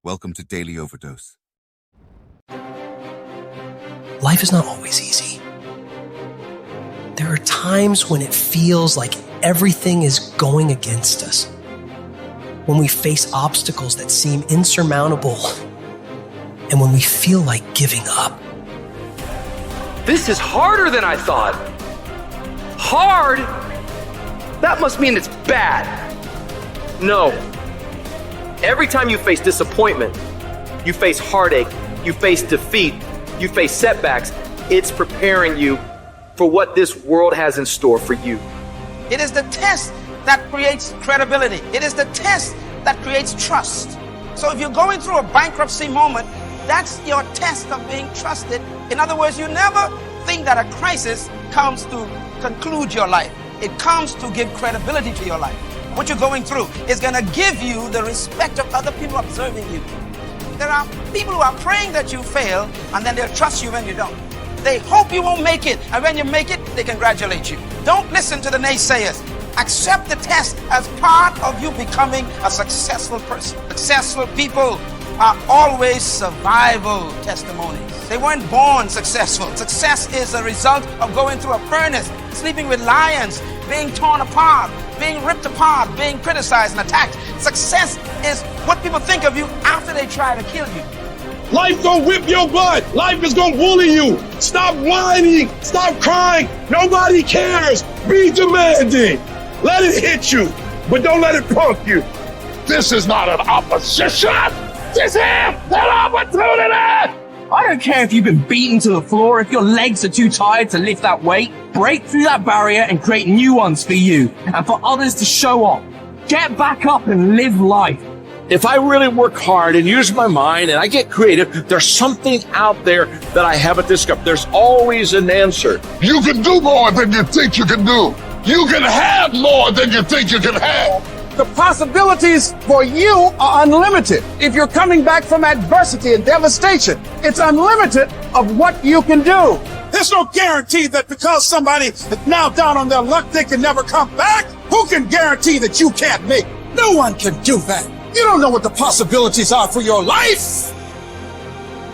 Welcome to Daily Overdose. Life is not always easy. There are times when it feels like everything is going against us. When we face obstacles that seem insurmountable, and when we feel like giving up. This is harder than I thought. Hard? That must mean it's bad. No. Every time you face disappointment, you face heartache, you face defeat, you face setbacks, it's preparing you for what this world has in store for you. It is the test that creates credibility. It is the test that creates trust. So if you're going through a bankruptcy moment, that's your test of being trusted. In other words, you never think that a crisis comes to conclude your life. It comes to give credibility to your life. What you're going through is going to give you the respect of other people observing you. There are people who are praying that you fail, and then they'll trust you when you don't. They hope you won't make it, and when you make it, they congratulate you. Don't listen to the naysayers. Accept the test as part of you becoming a successful person. Successful people are always survival testimonies. They weren't born successful. Success is a result of going through a furnace, sleeping with lions, being torn apart, being ripped apart, being criticized and attacked. Success is what people think of you after they try to kill you. Life gonna whip your butt. Life is gonna bully you. Stop whining. Stop crying. Nobody cares. Be demanding. Let it hit you, but don't let it punk you. This is not an opposition. This is an opportunity. I don't care if you've been beaten to the floor, if your legs are too tired to lift that weight. Break through that barrier and create new ones for you and for others to show off. Get back up and live life. If I really work hard and use my mind and I get creative, there's something out there that I haven't discovered. There's always an answer. You can do more than you think you can do. You can have more than you think you can have. The possibilities for you are unlimited. If you're coming back from adversity and devastation, it's unlimited of what you can do. There's no guarantee that because somebody is now down on their luck, they can never come back. Who can guarantee that you can't make? No one can do that. You don't know what the possibilities are for your life.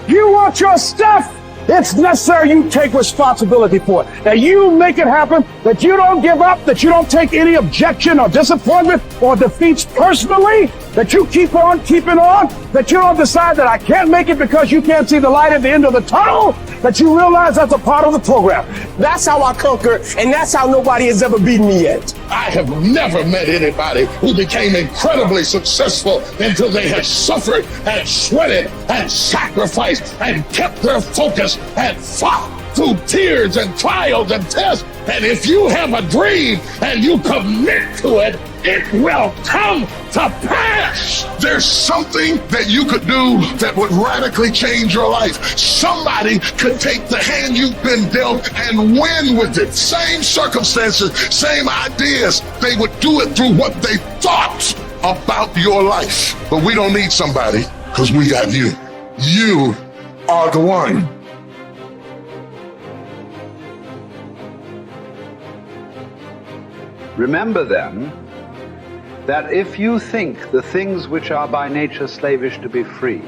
You want your stuff? It's necessary you take responsibility for it. That you make it happen, that you don't give up, that you don't take any objection or disappointment or defeats personally, that you keep on keeping on, that you don't decide that I can't make it because you can't see the light at the end of the tunnel, that you realize that's a part of the program. That's how I conquer, and that's how nobody has ever beaten me yet. I have never met anybody who became incredibly successful until they had suffered and sweated and sacrificed and kept their focus and fought through tears and trials and tests. And if you have a dream and you commit to it, it will come to pass. There's something that you could do that would radically change your life. Somebody could take the hand you've been dealt and win with it. Same circumstances, same ideas. They would do it through what they thought about your life. But we don't need somebody, because we got you. You are the one. Remember then, that if you think the things which are by nature slavish to be free,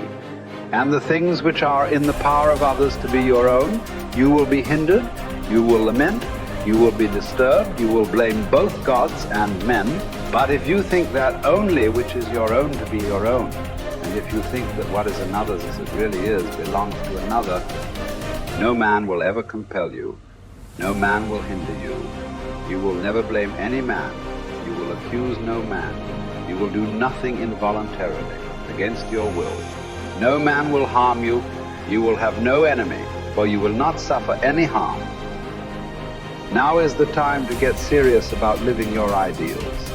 and the things which are in the power of others to be your own, you will be hindered, you will lament, you will be disturbed, you will blame both gods and men. But if you think that only which is your own to be your own, and if you think that what is another's as it really is belongs to another, no man will ever compel you, no man will hinder you. You will never blame any man. You will accuse no man. You will do nothing involuntarily, against your will. No man will harm you. You will have no enemy, for you will not suffer any harm. Now is the time to get serious about living your ideals.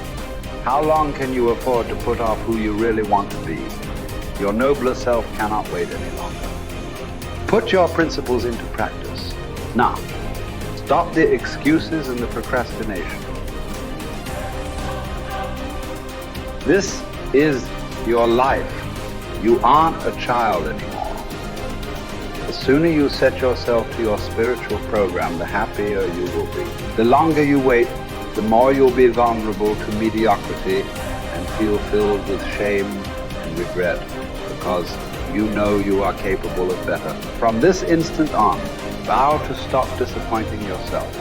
How long can you afford to put off who you really want to be? Your nobler self cannot wait any longer. Put your principles into practice. Now, stop the excuses and the procrastination. This is your life. You aren't a child anymore. The sooner you set yourself to your spiritual program, the happier you will be. The longer you wait, the more you'll be vulnerable to mediocrity and feel filled with shame and regret for because you know you are capable of better. From this instant on, vow to stop disappointing yourself.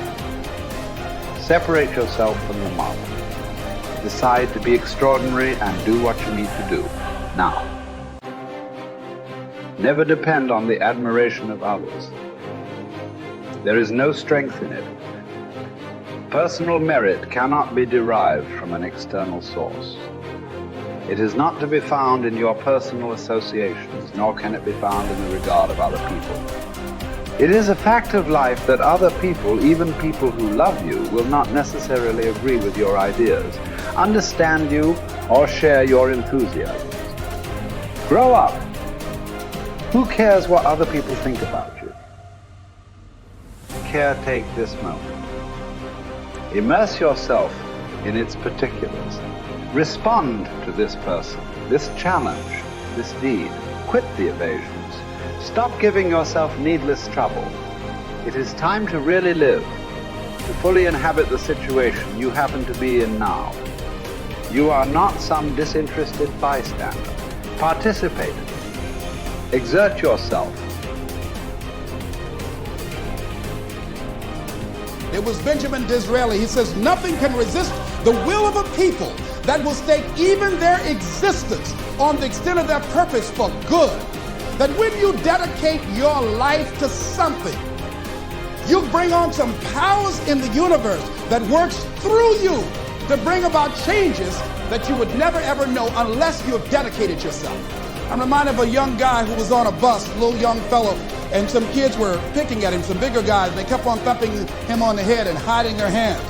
Separate yourself from the mob. Decide to be extraordinary and do what you need to do. Now. Never depend on the admiration of others. There is no strength in it. Personal merit cannot be derived from an external source. It is not to be found in your personal associations, nor can it be found in the regard of other people. It is a fact of life that other people, even people who love you, will not necessarily agree with your ideas, understand you, or share your enthusiasms. Grow up. Who cares what other people think about you? Caretake this moment. Immerse yourself in its particulars. Respond to this person, this challenge, this deed. Quit the evasions. Stop giving yourself needless trouble. It is time to really live, to fully inhabit the situation you happen to be in now. You are not some disinterested bystander. Participate. Exert yourself. It was Benjamin Disraeli. He says, nothing can resist the will of a people that will stake even their existence on the extent of their purpose for good. That when you dedicate your life to something, you bring on some powers in the universe that works through you to bring about changes that you would never ever know unless you have dedicated yourself. I'm reminded of a young guy who was on a bus, a little young fellow, and some kids were picking at him, some bigger guys, and they kept on thumping him on the head and hiding their hands.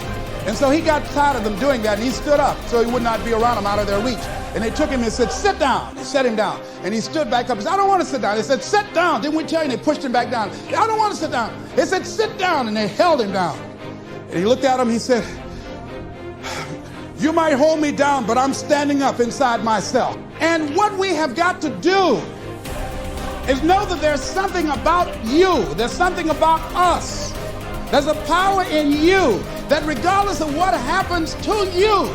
And so he got tired of them doing that, and he stood up so he would not be around them, out of their reach. And they took him and said, sit down. They set him down. And he stood back up and said, I don't want to sit down. They said, sit down. Didn't we tell you? And they pushed him back down. I don't want to sit down. They said, sit down. And they held him down. And he looked at him, he said, you might hold me down, but I'm standing up inside myself. And what we have got to do is know that there's something about you, there's something about us, there's a power in you that regardless of what happens to you,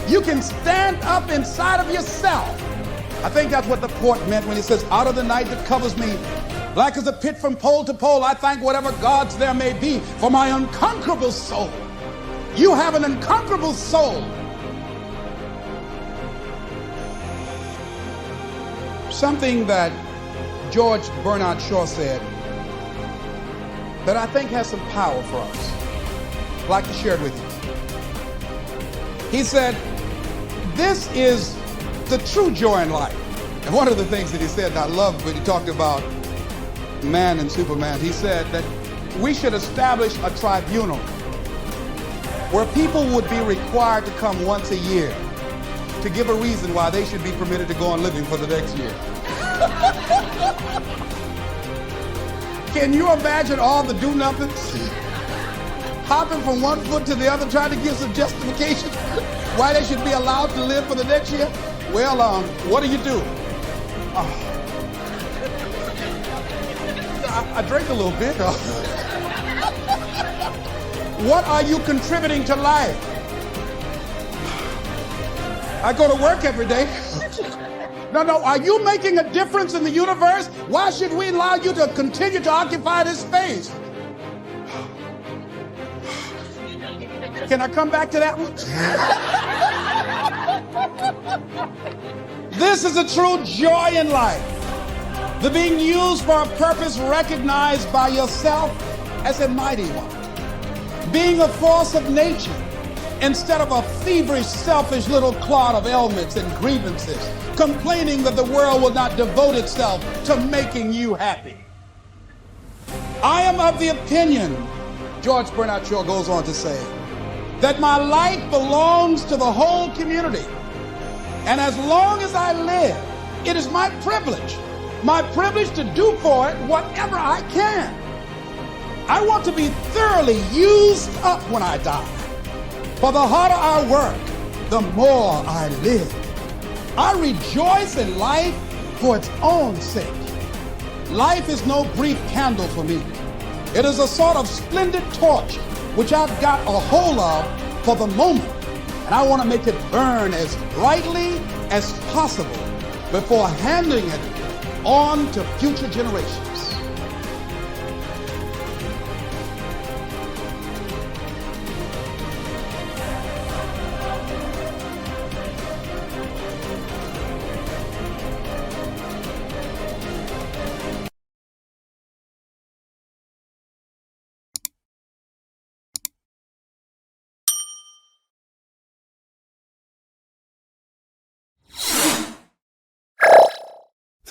you can stand up inside of yourself. I think that's what the poet meant when he says, out of the night that covers me, black as a pit from pole to pole, I thank whatever gods there may be for my unconquerable soul. You have an unconquerable soul. Something that George Bernard Shaw said that I think has some power for us. I'd like to share it with you. He said, this is the true joy in life. And one of the things that he said, and I loved when he talked about man and Superman, he said that we should establish a tribunal where people would be required to come once a year to give a reason why they should be permitted to go on living for the next year. Can you imagine all the do-nothings hopping from one foot to the other trying to give some justification why they should be allowed to live for the next year? Well, what do you do? I drink a little bit. What are you contributing to life? I go to work every day. No, are you making a difference in the universe? Why should we allow you to continue to occupy this space? Can I come back to that one? This is a true joy in life. The being used for a purpose recognized by yourself as a mighty one. Being a force of nature instead of a feverish, selfish little clod of ailments and grievances, complaining that the world will not devote itself to making you happy. I am of the opinion, George Bernard Shaw goes on to say, that my life belongs to the whole community. And as long as I live, it is my privilege to do for it whatever I can. I want to be thoroughly used up when I die. For the harder I work, the more I live. I rejoice in life for its own sake. Life is no brief candle for me. It is a sort of splendid torch which I've got a hold of for the moment. And I want to make it burn as brightly as possible before handing it on to future generations.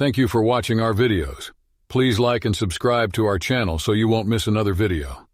Thank you for watching our videos. Please like and subscribe to our channel so you won't miss another video.